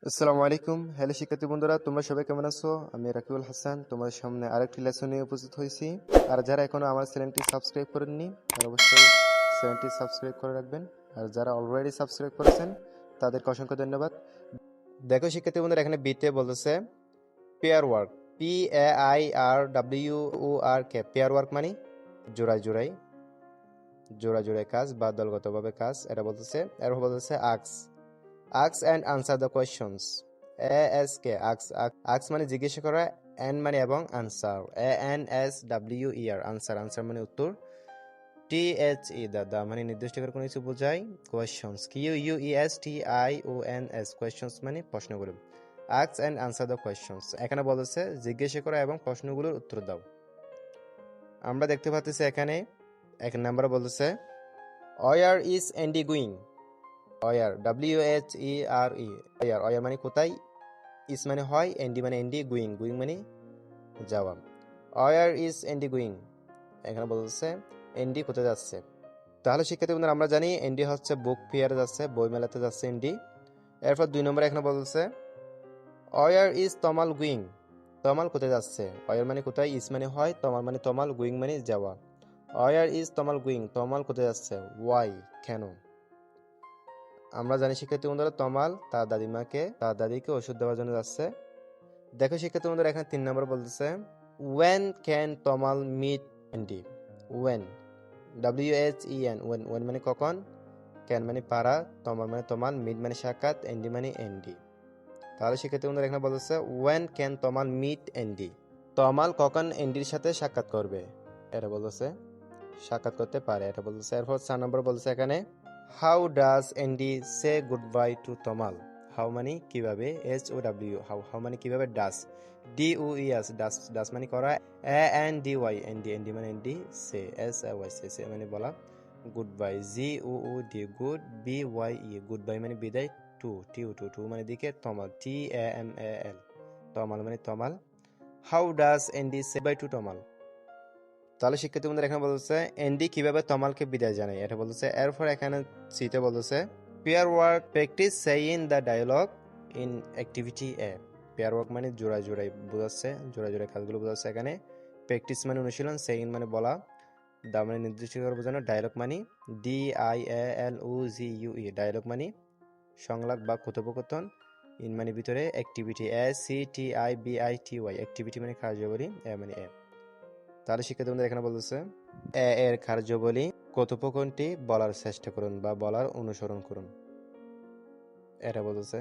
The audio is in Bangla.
আসসালামু আলাইকুম। হ্যালো শিক্ষার্থী বন্ধুরা, তোমরা সবাই কেমন আছো? আমি রাকিবুল হাসান তোমাদের সামনে আরেকটি লেসন নিয়ে উপস্থিত হয়েছি। আর যারা এখনো আমার চ্যানেলটি সাবস্ক্রাইব করেননি তারা অবশ্যই চ্যানেলটি সাবস্ক্রাইব করে রাখবেন। আর যারা অলরেডি সাবস্ক্রাইব করেছেন তাদেরকে অসংখ্য ধন্যবাদ। দেখো শিক্ষার্থী বন্ধুরা, এখানে বিতে বলতেছে pair work, PAIRWORK। Pair work মানে জোড়ায় জোড়ায় জোড়া জোড়ায় কাজ বা দলগতভাবে কাজ, এটা বলতেছে। এরপর বলতেছে ask and answer the questions। ask ask মানে জিজ্ঞাসা করা, and মানে এবং answer, ANSWER answer মানে উত্তর, the মানে নির্দিষ্ট করে কোনো কিছু বোঝায়, questions QUESTIONS questions মানে প্রশ্নগুলো। ask and answer the questions, এখানে বলেছে জিজ্ঞাসা করা এবং প্রশ্নগুলোর উত্তর দাও। আমরা দেখতে পাচ্ছি এখানে এক নাম্বার বলতেছে where is Andy going। Where WHERE where মানে কোথায়, ইস মানে হয়, এন্ডি মানে এন্ডি, গুইং মানে যাওয়া। ওয়ার ইজ এন্ডি গুইং, এখানে বলছে এন্ডি কোথায় যাচ্ছে। তাহলে শিক্ষার্থী বন্ধুরা, আমরা জানি এন্ডি হচ্ছে বুক ফেয়ারে যাচ্ছে, বই মেলাতে যাচ্ছে এন্ডি। এরপর 2 নম্বরে এখানে বলছে ওয়ার ইজ তমাল গুইং, তমাল কোথায় যাচ্ছে। ওয়ার মানে কোথায়, ইস মানে হয়, তমাল মানে তমাল, গুইং মানে যাওয়া। ওয়ার ইজ তমাল গুইং, তমাল কোথায় যাচ্ছে। ওয়াই কেন। আমরা জানি শিক্ষার্থী বন্ধুরা, তমাল তার দাদিকে ওষুধ দেওয়ার জন্য যাচ্ছে। দেখো শিক্ষার্থী বন্ধুরা, এখানে 3 নম্বর বলতেছে when can Tamal meet এন্ডি। when when মানে কখন, ক্যান মানে পারা, তমাল মানে তমাল, মিট মানে সাক্ষাৎ, এন্ডি মানে এন্ডি। তাহলে শিক্ষার্থী বন্ধুরা, এখানে বলতেছে when can তমাল meet এন্ডি, তমাল কখন এন্ডির সাথে সাক্ষাৎ করবে, এটা বলতেছে সাক্ষাৎ করতে পারে, এটা বলতেছে। এরপর 4 নম্বর বলতেছে এখানে how does Andy say goodbye to Tamal. How মানে কিভাবে, HOW হাউ মানে কিভাবে, DOES ডাস মানে করা, ANDY এন্ডি মানে এন্ডি, সে মানে বলা, good bye, GOOD good, BYE good bye মানে বিদায়, টু মানে দিকে, তমাল TAMAL তমাল মানে Tamal. How does Andy say bye to Tamal. তাহলে শিক্ষার্থী বন্ধুরা, এখানে বলতেছে এন্ডি কিভাবে তমালকে বিদায় জানায়, এটা বলতেছে। এরপর এখানে সিতে বলতেছে pair work practice saying the dialogue in activity A. Pair work মানে জোড়ায় জোড়ায় বোঝাচ্ছে, জোড়ায় জোড়ায় কাজগুলো বোঝাচ্ছে এখানে। প্র্যাকটিস মানে অনুশীলন, সেইং মানে বলা, দা মানে নির্দিষ্ট করে বোঝানো, ডায়ালগ মানে DIALOGUE ডায়ালগ মানে সংলাপ বা কথোপকথন, ইন মানে ভিতরে, অ্যাক্টিভিটি ACTIBITY অ্যাক্টিভিটি মানে কার্যাবলী, এ মানে এ। তাহলে শিক্ষার্থী বন্ধুরা, এখানে বলতেছে এর কার্যাবলী কথোপকথনটি বলার চেষ্টা করুন বা বলার অনুসরণ করুন, এটা বলতেছে।